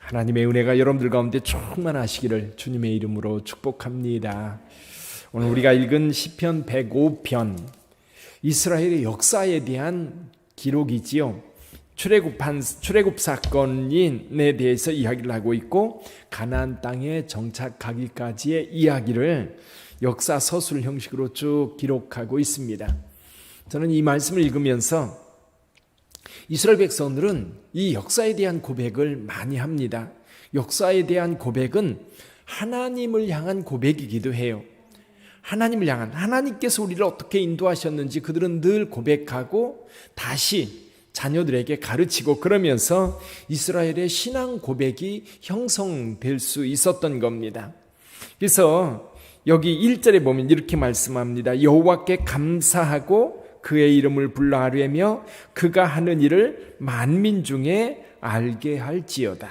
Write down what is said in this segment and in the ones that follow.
하나님의 은혜가 여러분들 가운데 충만하시기를 주님의 이름으로 축복합니다. 오늘 우리가 읽은 시편 105편, 이스라엘의 역사에 대한 기록이지요. 출애굽 사건에 대해서 이야기를 하고 있고, 가나안 땅에 정착하기까지의 이야기를 역사 서술 형식으로 쭉 기록하고 있습니다. 저는 이 말씀을 읽으면서 이스라엘 백성들은 이 역사에 대한 고백을 많이 합니다. 역사에 대한 고백은 하나님을 향한 고백이기도 해요. 하나님을 향한, 하나님께서 우리를 어떻게 인도하셨는지 그들은 늘 고백하고 다시 자녀들에게 가르치고, 그러면서 이스라엘의 신앙 고백이 형성될 수 있었던 겁니다. 그래서 여기 1절에 보면 이렇게 말씀합니다. 여호와께 감사하고 그의 이름을 불러 아뢰며 그가 하는 일을 만민 중에 알게 할지어다.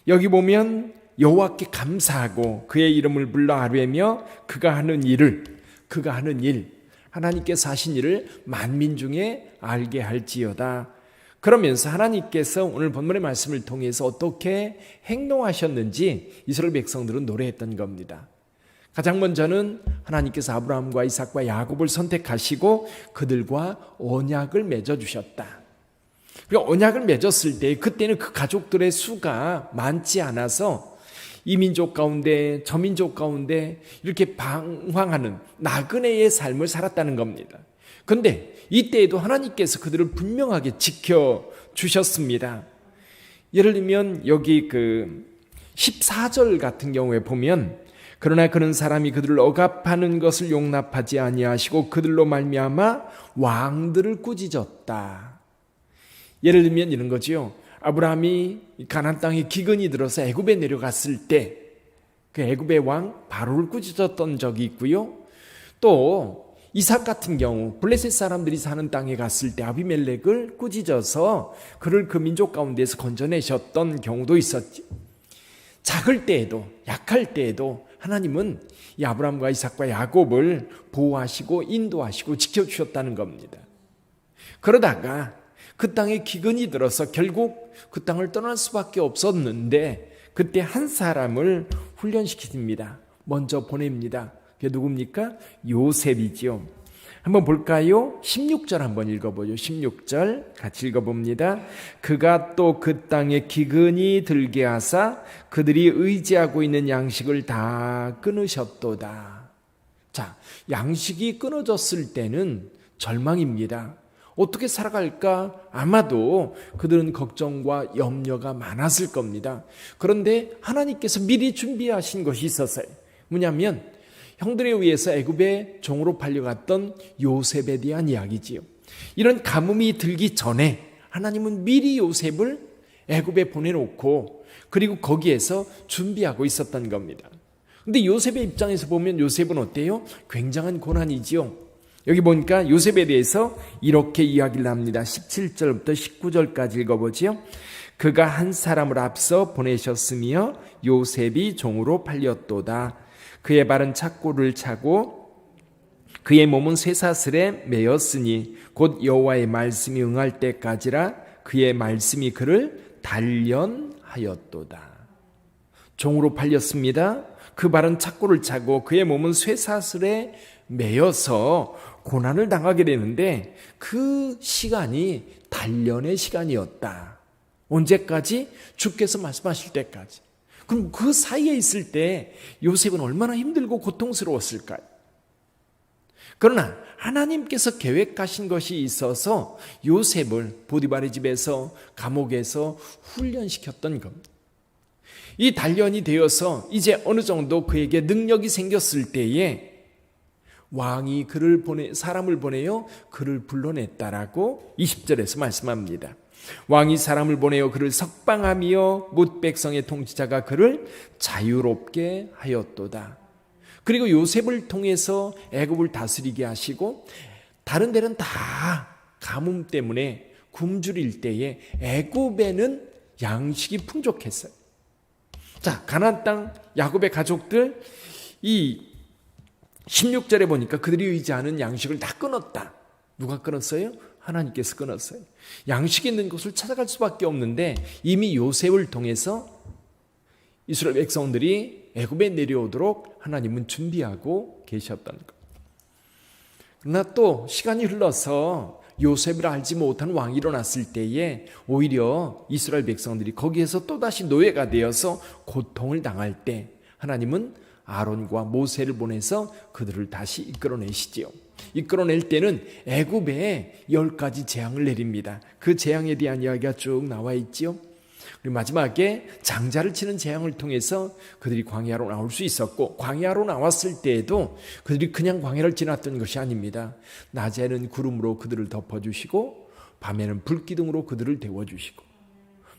여기 보면 여호와께 감사하고 그의 이름을 불러 아뢰며 그가 하는 일, 하나님께서 하신 일을 만민 중에 알게 할지어다. 그러면서 하나님께서 오늘 본문의 말씀을 통해서 어떻게 행동하셨는지 이스라엘 백성들은 노래했던 겁니다. 가장 먼저는 하나님께서 아브라함과 이삭과 야곱을 선택하시고 그들과 언약을 맺어주셨다. 그리고 언약을 맺었을 때 그때는 그 가족들의 수가 많지 않아서 이 민족 가운데 저 민족 가운데 이렇게 방황하는 나그네의 삶을 살았다는 겁니다. 그런데 이때에도 하나님께서 그들을 분명하게 지켜주셨습니다. 예를 들면 여기 14절 같은 경우에 보면, 그러나 그런 사람이 그들을 억압하는 것을 용납하지 아니하시고 그들로 말미암아 왕들을 꾸짖었다. 예를 들면 이런 거지요. 아브라함이 가나안 땅에 기근이 들어서 애굽에 내려갔을 때 그 애굽의 왕 바로를 꾸짖었던 적이 있고요. 또 이삭 같은 경우 블레셋 사람들이 사는 땅에 갔을 때 아비멜렉을 꾸짖어서 그를 그 민족 가운데서 건져내셨던 경우도 있었죠. 작을 때에도, 약할 때에도 하나님은 이 아브라함과 이삭과 야곱을 보호하시고 인도하시고 지켜주셨다는 겁니다. 그러다가 그 땅에 기근이 들어서 결국 그 땅을 떠날 수밖에 없었는데 그때 한 사람을 훈련시킵니다. 먼저 보냅니다. 그게 누굽니까? 요셉이지요. 한번 볼까요? 16절 한번 읽어보죠. 16절 같이 읽어봅니다. 그가 또 그 땅에 기근이 들게 하사 그들이 의지하고 있는 양식을 다 끊으셨도다. 자, 양식이 끊어졌을 때는 절망입니다. 어떻게 살아갈까? 아마도 그들은 걱정과 염려가 많았을 겁니다. 그런데 하나님께서 미리 준비하신 것이 있었어요. 뭐냐면 형들에 의해서 애굽의 종으로 팔려갔던 요셉에 대한 이야기지요. 이런 가뭄이 들기 전에 하나님은 미리 요셉을 애굽에 보내놓고 그리고 거기에서 준비하고 있었던 겁니다. 그런데 요셉의 입장에서 보면 요셉은 어때요? 굉장한 고난이지요. 여기 보니까 요셉에 대해서 이렇게 이야기를 합니다. 17절부터 19절까지 읽어보지요. 그가 한 사람을 앞서 보내셨으며 요셉이 종으로 팔렸도다. 그의 발은 착고를 차고 그의 몸은 쇠사슬에 매였으니 곧 여호와의 말씀이 응할 때까지라 그의 말씀이 그를 단련하였도다. 종으로 팔렸습니다. 그 발은 착고를 차고 그의 몸은 쇠사슬에 매여서 고난을 당하게 되는데 그 시간이 단련의 시간이었다. 언제까지? 주께서 말씀하실 때까지. 그럼 그 사이에 있을 때 요셉은 얼마나 힘들고 고통스러웠을까요? 그러나 하나님께서 계획하신 것이 있어서 요셉을 보디발의 집에서 감옥에서 훈련시켰던 겁니다. 이 단련이 되어서 이제 어느 정도 그에게 능력이 생겼을 때에 왕이 사람을 보내어 그를 불러냈다라고 20절에서 말씀합니다. 왕이 사람을 보내어 그를 석방하며 뭇 백성의 통치자가 그를 자유롭게 하였도다. 그리고 요셉을 통해서 애굽을 다스리게 하시고 다른 데는 다 가뭄 때문에 굶주릴 때에 애굽에는 양식이 풍족했어요. 자, 가나안 땅 야곱의 가족들 이 16절에 보니까 그들이 의지하는 양식을 다 끊었다. 누가 끊었어요? 하나님께서 끊었어요. 양식이 있는 곳을 찾아갈 수밖에 없는데 이미 요셉을 통해서 이스라엘 백성들이 애굽에 내려오도록 하나님은 준비하고 계셨다는 것. 그러나 또 시간이 흘러서 요셉을 알지 못한 왕이 일어났을 때에 오히려 이스라엘 백성들이 거기에서 또다시 노예가 되어서 고통을 당할 때 하나님은 아론과 모세를 보내서 그들을 다시 이끌어내시지요. 이끌어낼 때는 애굽에 10가지 재앙을 내립니다. 그 재앙에 대한 이야기가 쭉 나와 있지요. 그리고 마지막에 장자를 치는 재앙을 통해서 그들이 광야로 나올 수 있었고, 광야로 나왔을 때에도 그들이 그냥 광야를 지났던 것이 아닙니다. 낮에는 구름으로 그들을 덮어주시고 밤에는 불기둥으로 그들을 데워주시고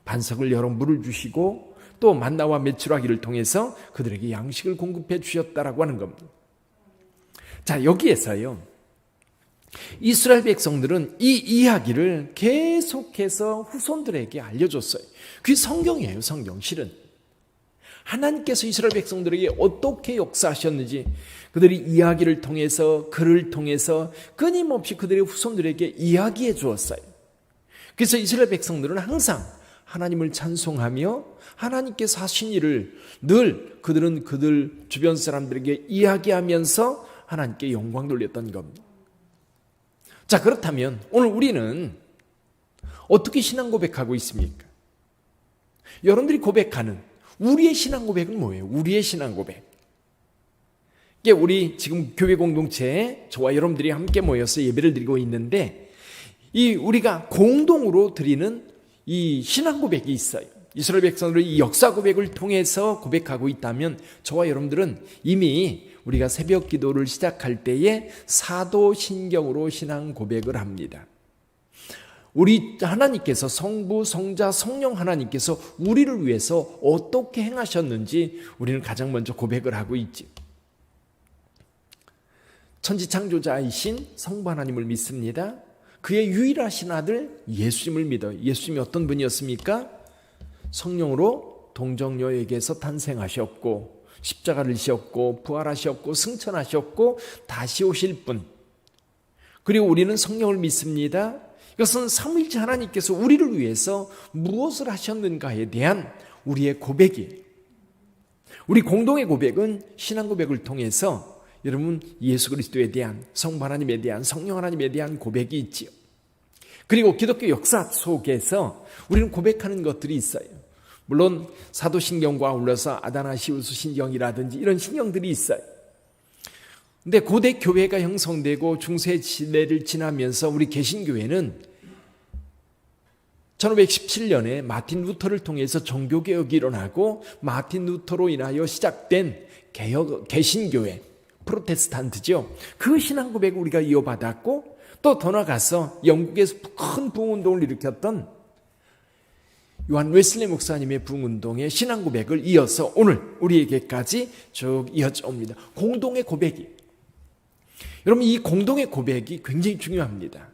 반석을 열어 물을 주시고 또 만나와 메추라기를 통해서 그들에게 양식을 공급해 주셨다라고 하는 겁니다. 자, 여기에서요, 이스라엘 백성들은 이 이야기를 계속해서 후손들에게 알려줬어요. 그게 성경이에요. 성경. 실은 하나님께서 이스라엘 백성들에게 어떻게 역사하셨는지 그들이 이야기를 통해서, 글을 통해서 끊임없이 그들의 후손들에게 이야기해 주었어요. 그래서 이스라엘 백성들은 항상 하나님을 찬송하며 하나님께서 하신 일을 늘 그들은 그들 주변 사람들에게 이야기하면서 하나님께 영광 돌렸던 겁니다. 자, 그렇다면 오늘 우리는 어떻게 신앙 고백하고 있습니까? 여러분들이 고백하는 우리의 신앙 고백은 뭐예요? 우리의 신앙 고백. 이게 우리 지금 교회 공동체에 저와 여러분들이 함께 모여서 예배를 드리고 있는데 이 우리가 공동으로 드리는 이 신앙 고백이 있어요. 이스라엘 백성들이 이 역사 고백을 통해서 고백하고 있다면 저와 여러분들은 이미 우리가 새벽 기도를 시작할 때에 사도신경으로 신앙 고백을 합니다. 우리 하나님께서 성부, 성자, 성령 하나님께서 우리를 위해서 어떻게 행하셨는지 우리는 가장 먼저 고백을 하고 있지. 천지창조자이신 성부 하나님을 믿습니다. 그의 유일하신 아들 예수님을 믿어요. 예수님이 어떤 분이었습니까? 성령으로 동정녀에게서 탄생하셨고 십자가를 지셨고 부활하셨고 승천하셨고 다시 오실 분. 그리고 우리는 성령을 믿습니다. 이것은 삼위일체 하나님께서 우리를 위해서 무엇을 하셨는가에 대한 우리의 고백이에요. 우리 공동의 고백은 신앙 고백을 통해서 여러분 예수 그리스도에 대한 성부 하나님에 대한 성령 하나님에 대한 고백이 있지요. 그리고 기독교 역사 속에서 우리는 고백하는 것들이 있어요. 물론 사도신경과 아울러서 아다나시우스 신경이라든지 이런 신경들이 있어요. 근데 고대 교회가 형성되고 중세 시대를 지나면서 우리 개신교회는 1517년에 마틴 루터를 통해서 종교개혁이 일어나고 마틴 루터로 인하여 시작된 개신교회, 프로테스탄트죠. 그 신앙 고백을 우리가 이어받았고 또 더 나아가서 영국에서 큰 부흥운동을 일으켰던 요한 웨슬리 목사님의 부흥운동의 신앙 고백을 이어서 오늘 우리에게까지 쭉 이어져 옵니다. 공동의 고백이. 여러분 이 공동의 고백이 굉장히 중요합니다.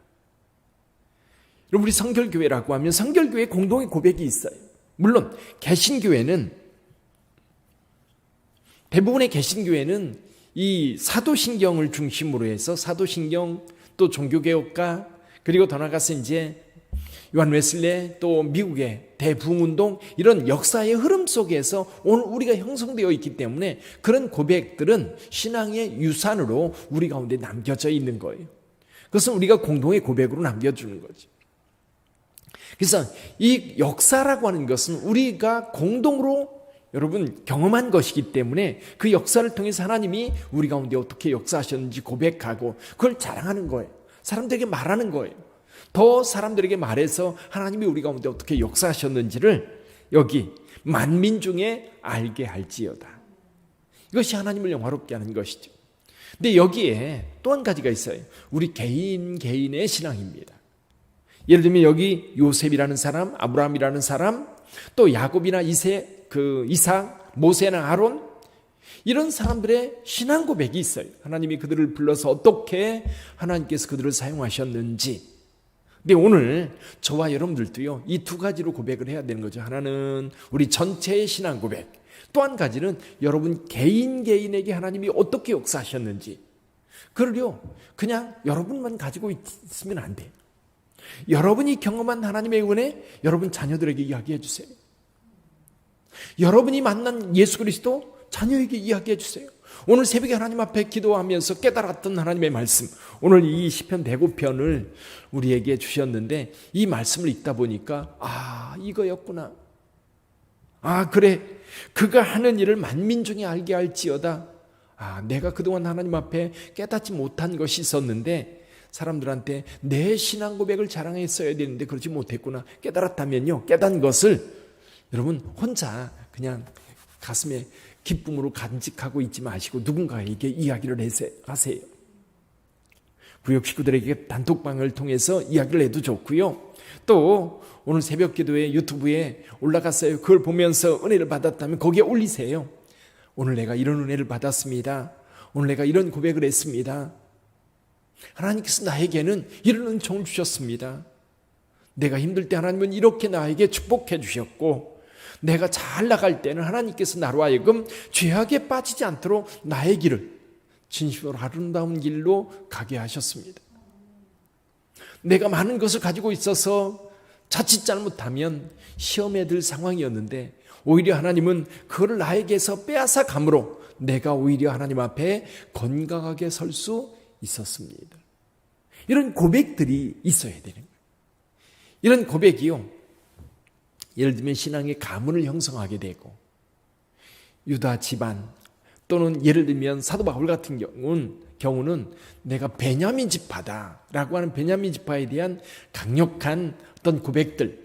여러분 우리 성결교회라고 하면 성결교회 공동의 고백이 있어요. 물론 개신교회는 대부분의 개신교회는 이 사도신경을 중심으로 해서 사도신경 또 종교개혁가 그리고 더 나아가서 이제 요한 웨슬리 또 미국의 대부흥운동 이런 역사의 흐름 속에서 오늘 우리가 형성되어 있기 때문에 그런 고백들은 신앙의 유산으로 우리 가운데 남겨져 있는 거예요. 그것은 우리가 공동의 고백으로 남겨주는 거죠. 그래서 이 역사라고 하는 것은 우리가 공동으로 여러분 경험한 것이기 때문에 그 역사를 통해서 하나님이 우리 가운데 어떻게 역사하셨는지 고백하고 그걸 자랑하는 거예요. 사람들에게 말하는 거예요. 더 사람들에게 말해서 하나님이 우리 가운데 어떻게 역사하셨는지를 여기 만민 중에 알게 할지어다. 이것이 하나님을 영화롭게 하는 것이죠. 근데 여기에 또 한 가지가 있어요. 우리 개인의 신앙입니다. 예를 들면 여기 요셉이라는 사람, 아브라함이라는 사람, 또 야곱이나 이삭, 모세나 아론 이런 사람들의 신앙 고백이 있어요. 하나님이 그들을 불러서 어떻게 하나님께서 그들을 사용하셨는지. 근데 오늘 저와 여러분들도요 이 두 가지로 고백을 해야 되는 거죠. 하나는 우리 전체의 신앙 고백, 또 한 가지는 여러분 개인에게 하나님이 어떻게 역사하셨는지. 그걸요 그냥 여러분만 가지고 있으면 안 돼요. 여러분이 경험한 하나님의 은혜, 여러분 자녀들에게 이야기해 주세요. 여러분이 만난 예수 그리스도 자녀에게 이야기해 주세요. 오늘 새벽에 하나님 앞에 기도하면서 깨달았던 하나님의 말씀, 오늘 이 시편 109편을 우리에게 주셨는데 이 말씀을 읽다 보니까 이거였구나. 그래, 그가 하는 일을 만민중에 알게 할지어다. 내가 그동안 하나님 앞에 깨닫지 못한 것이 있었는데 사람들한테 내 신앙 고백을 자랑했어야 되는데 그러지 못했구나. 깨달았다면요, 깨닫는 것을 여러분 혼자 그냥 가슴에 기쁨으로 간직하고 있지 마시고 누군가에게 이야기를 하세요. 구역 식구들에게 단톡방을 통해서 이야기를 해도 좋고요. 또 오늘 새벽 기도에 유튜브에 올라갔어요. 그걸 보면서 은혜를 받았다면 거기에 올리세요. 오늘 내가 이런 은혜를 받았습니다. 오늘 내가 이런 고백을 했습니다. 하나님께서 나에게는 이런 은총을 주셨습니다. 내가 힘들 때 하나님은 이렇게 나에게 축복해 주셨고, 내가 잘 나갈 때는 하나님께서 나로 하여금 죄악에 빠지지 않도록 나의 길을 진심으로 아름다운 길로 가게 하셨습니다. 내가 많은 것을 가지고 있어서 자칫 잘못하면 시험에 들 상황이었는데 오히려 하나님은 그걸 나에게서 빼앗아 감으로 내가 오히려 하나님 앞에 건강하게 설 수 있었습니다. 이런 고백들이 있어야 되는 거예요. 이런 고백이요, 예를 들면 신앙의 가문을 형성하게 되고, 유다 집안 또는 예를 들면 사도 바울 같은 경우는 내가 베냐민 지파다라고 하는 베냐민 지파에 대한 강력한 어떤 고백들,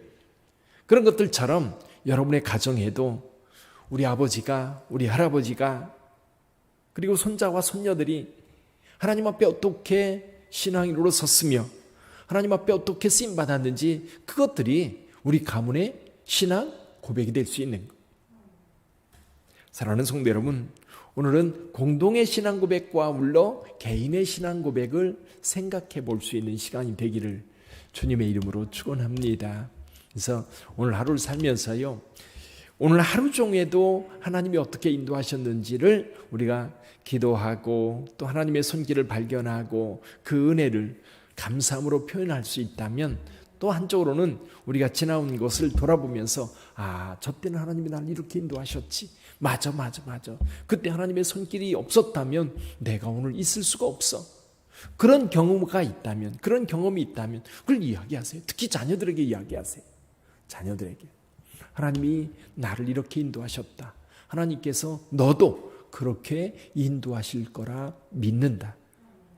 그런 것들처럼 여러분의 가정에도 우리 아버지가, 우리 할아버지가, 그리고 손자와 손녀들이 하나님 앞에 어떻게 신앙인으로 섰으며 하나님 앞에 어떻게 쓰임받았는지 그것들이 우리 가문의 신앙 고백이 될 수 있는 것. 사랑하는 성도 여러분, 오늘은 공동의 신앙 고백과 아울러 개인의 신앙 고백을 생각해 볼 수 있는 시간이 되기를 주님의 이름으로 축원합니다. 그래서 오늘 하루를 살면서요, 오늘 하루 종일에도 하나님이 어떻게 인도하셨는지를 우리가 기도하고 또 하나님의 손길을 발견하고 그 은혜를 감사함으로 표현할 수 있다면, 또 한쪽으로는 우리가 지나온 것을 돌아보면서 저 때는 하나님이 나를 이렇게 인도하셨지. 맞아. 그때 하나님의 손길이 없었다면 내가 오늘 있을 수가 없어. 그런 경험이 있다면 그걸 이야기하세요. 특히 자녀들에게 이야기하세요. 자녀들에게 하나님이 나를 이렇게 인도하셨다. 하나님께서 너도 그렇게 인도하실 거라 믿는다.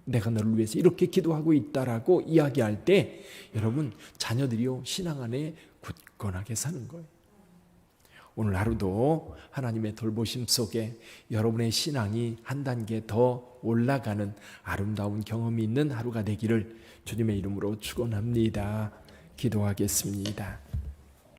내가 너를 위해서 이렇게 기도하고 있다라고 이야기할 때 여러분 자녀들이요 신앙 안에 굳건하게 사는 거예요. 오늘 하루도 하나님의 돌보심 속에 여러분의 신앙이 한 단계 더 올라가는 아름다운 경험이 있는 하루가 되기를 주님의 이름으로 축원합니다. 기도하겠습니다.